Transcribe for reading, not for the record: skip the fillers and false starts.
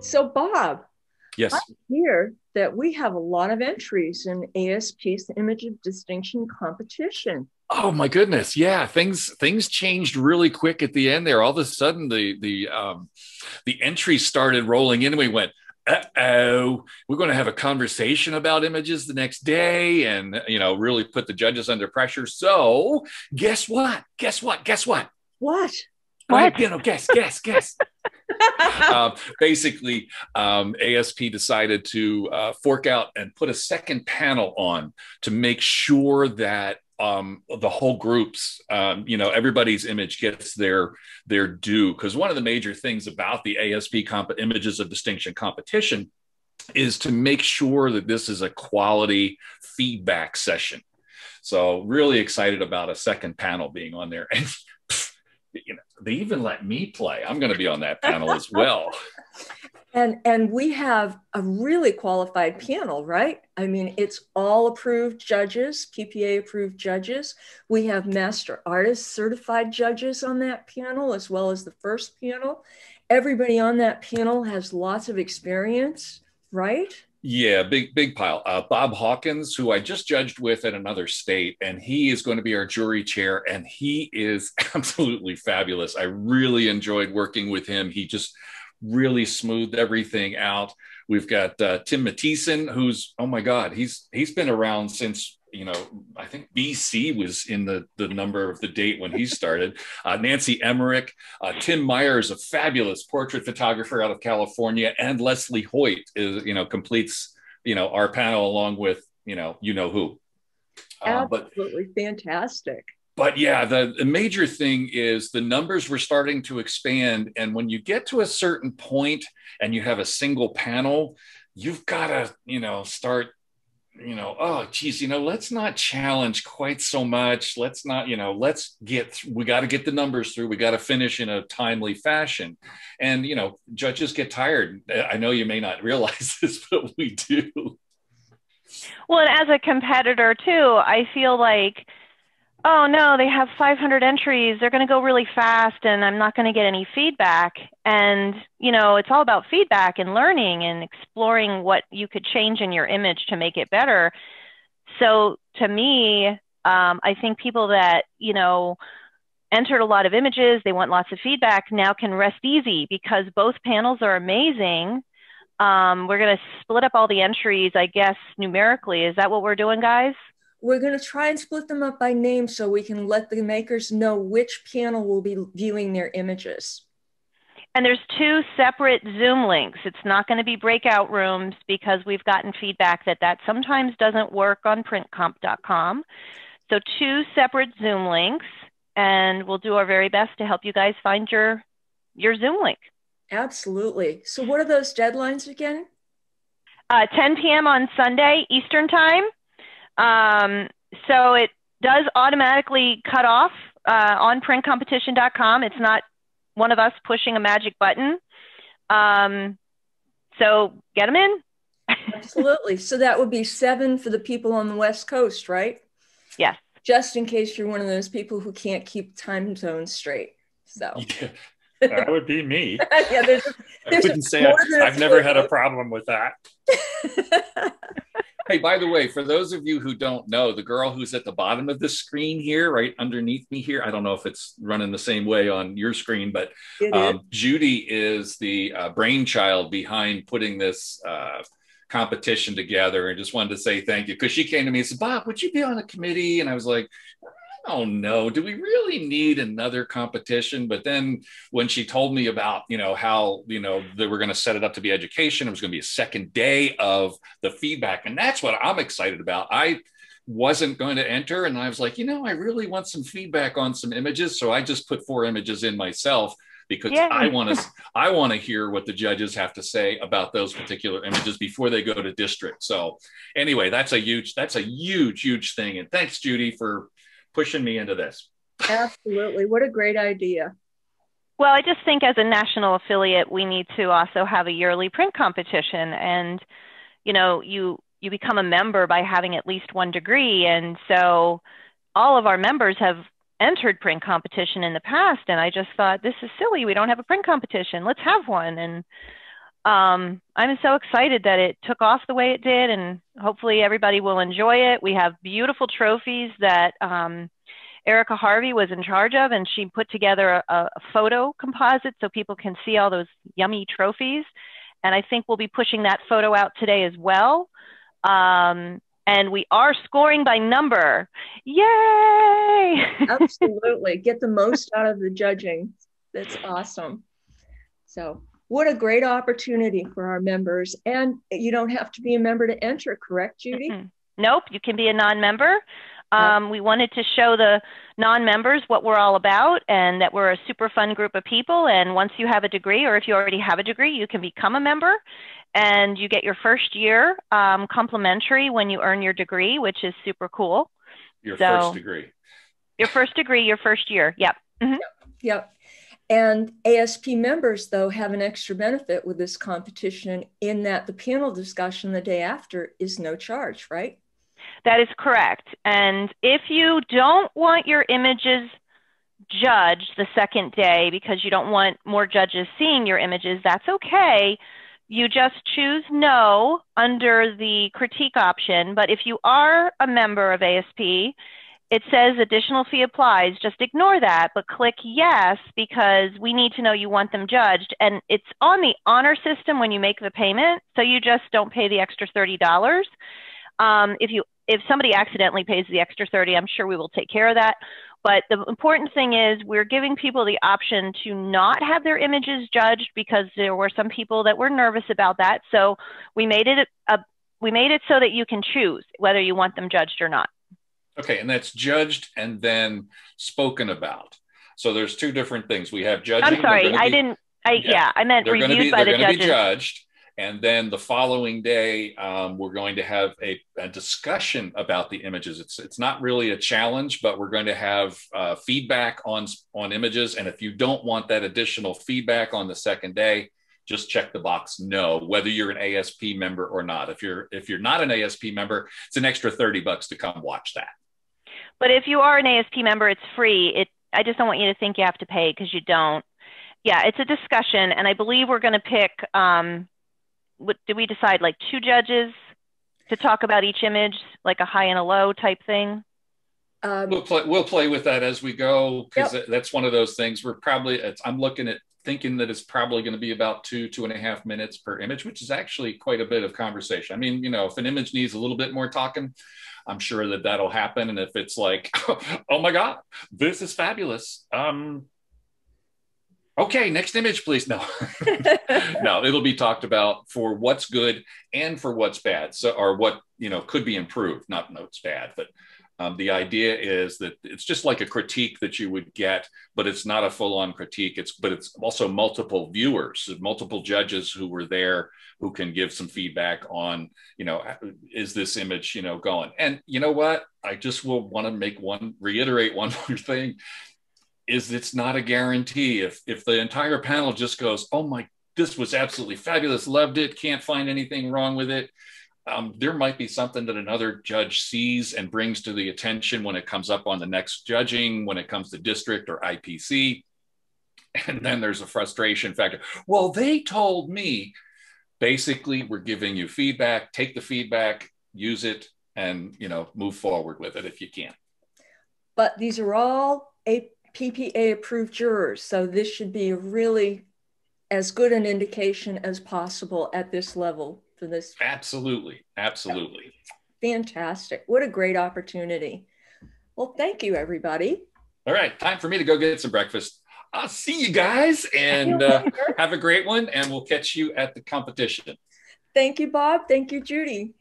So, Bob, I Yes. hear that we have a lot of entries in ASP's Image of Distinction competition. Oh my goodness. Yeah, things changed really quick at the end there. All of a sudden the entries started rolling in and we went, uh-oh, we're going to have a conversation about images the next day and really put the judges under pressure. So, guess what? Guess what? Guess what? What? Go What? ahead, guess. Basically, ASP decided to fork out and put a second panel on to make sure that the whole groups, everybody's image gets their due. Because one of the major things about the Images of Distinction competition is to make sure that this is a quality feedback session. So really excited about a second panel being on there. And they even let me play. I'm going to be on that panel as well. And we have a really qualified panel, right? I mean, it's all approved judges, PPA approved judges. We have master artist certified judges on that panel, as well as the first panel. Everybody on that panel has lots of experience, right? Yeah, big pile. Bob Hawkins, who I just judged with at another state, and he is going to be our jury chair, and he is absolutely fabulous. I really enjoyed working with him. He just really smoothed everything out. We've got Tim Mathieson, who's, oh my God, he's been around since, I think BC was in the number of the date when he started. Nancy Emmerich, Tim Meyer is a fabulous portrait photographer out of California, and Leslie Hoyt is, completes, our panel along with, who. Absolutely fantastic. But yeah, the major thing is the numbers were starting to expand. And when you get to a certain point and you have a single panel, you've got to, start, oh, geez, let's not challenge quite so much. Let's not, we got to get the numbers through. We got to finish in a timely fashion. And, judges get tired. I know you may not realize this, but we do. Well, and as a competitor too, I feel like, oh no, they have 500 entries. They're going to go really fast and I'm not going to get any feedback. And, it's all about feedback and learning and exploring what you could change in your image to make it better. So to me, I think people that, entered a lot of images, they want lots of feedback, now can rest easy because both panels are amazing. We're going to split up all the entries, I guess, numerically. Is that what we're doing, guys? We're going to try and split them up by name so we can let the makers know which panel will be viewing their images. And there's 2 separate Zoom links. It's not going to be breakout rooms because we've gotten feedback that sometimes doesn't work on printcomp.com. So 2 separate Zoom links, and we'll do our very best to help you guys find your Zoom link. Absolutely. So what are those deadlines again? 10 p.m. on Sunday, Eastern time. So it does automatically cut off on printcompetition.com. It's not one of us pushing a magic button. So get them in. Absolutely. So that would be 7 for the people on the West Coast, right? Yes. Just in case you're one of those people who can't keep time zones straight. So yeah, that would be me. Yeah, there's I wouldn't say I've never had a problem with that. Hey, by the way, for those of you who don't know, the girl who's at the bottom of the screen here, right underneath me here, I don't know if it's running the same way on your screen, but Judy is the brainchild behind putting this competition together, and just wanted to say thank you because she came to me and said, Bob, would you be on a committee? And I was like, oh no, do we really need another competition? But then when she told me about, how, they were going to set it up to be education, it was going to be a second day of the feedback. And that's what I'm excited about. I wasn't going to enter. And I was like, I really want some feedback on some images. So I just put 4 images in myself because I want to hear what the judges have to say about those particular images before they go to district. So anyway, that's a huge thing. And thanks, Judy, for pushing me into this. Absolutely. What a great idea. Well, I just think as a national affiliate, we need to also have a yearly print competition. And, you become a member by having at least 1 degree. And so all of our members have entered print competition in the past. And I just thought, this is silly. We don't have a print competition. Let's have one. And I'm so excited that it took off the way it did, and hopefully everybody will enjoy it. We have beautiful trophies that Erica Harvey was in charge of, and she put together a photo composite so people can see all those yummy trophies. And I think we'll be pushing that photo out today as well. And we are scoring by number. Yay! Absolutely. Get the most out of the judging. That's awesome. So what a great opportunity for our members. And you don't have to be a member to enter, correct, Judy? Mm-hmm. Nope, you can be a non-member. We wanted to show the non-members what we're all about and that we're a super fun group of people. And once you have a degree, or if you already have a degree, you can become a member. And you get your first year complimentary when you earn your degree, which is super cool. Your first degree. Your first degree, your first year. Yep. Mm-hmm. Yep. And ASP members, though, have an extra benefit with this competition in that the panel discussion the day after is no charge, right? That is correct. And if you don't want your images judged the second day because you don't want more judges seeing your images, that's okay. You just choose no under the critique option. But if you are a member of ASP, it says additional fee applies. Just ignore that, but click yes, because we need to know you want them judged. And it's on the honor system when you make the payment, so you just don't pay the extra $30. If somebody accidentally pays the extra $30, I'm sure we will take care of that. But the important thing is we're giving people the option to not have their images judged because there were some people that were nervous about that. So we made it so that you can choose whether you want them judged or not. Okay, and that's judged and then spoken about. So there's two different things. We have judging. I'm sorry, I meant reviewed by the judges. They're going to be judged. And then the following day, we're going to have a discussion about the images. It's not really a challenge, but we're going to have feedback on images. And if you don't want that additional feedback on the second day, just check the box no, whether you're an ASP member or not. If you're not an ASP member, it's an extra $30 to come watch that. But if you are an ASP member, it's free. I just don't want you to think you have to pay because you don't. Yeah, it's a discussion, and I believe we're going to pick. Did we decide like 2 judges to talk about each image, like a high and a low type thing? We'll play with that as we go, because that's one of those things. I'm thinking that it's probably going to be about 2.5 minutes per image, which is actually quite a bit of conversation. I mean, if an image needs a little bit more talking, I'm sure that'll happen. And if it's like, oh my God, this is fabulous. Okay, next image, please. No, no, it'll be talked about for what's good and for what's bad. So, or what, could be improved, not what's bad, but the idea is that it's just like a critique that you would get, but it's not a full-on critique. But it's also multiple viewers, multiple judges who were there who can give some feedback on, is this image, going? And you know what? I just will want to reiterate one more thing. It's not a guarantee. If the entire panel just goes, oh my, this was absolutely fabulous, loved it, can't find anything wrong with it, there might be something that another judge sees and brings to the attention when it comes up on the next judging, when it comes to district or IPC. And then there's a frustration factor. Well, they told me. Basically, we're giving you feedback, take the feedback, use it, and move forward with it if you can. But these are all PPA approved jurors, so this should be really as good an indication as possible at this level for this. Absolutely. Fantastic. What a great opportunity. Well, thank you, everybody. All right, time for me to go get some breakfast. I'll see you guys, and have a great one, and we'll catch you at the competition. Thank you, Bob. Thank you, Judy.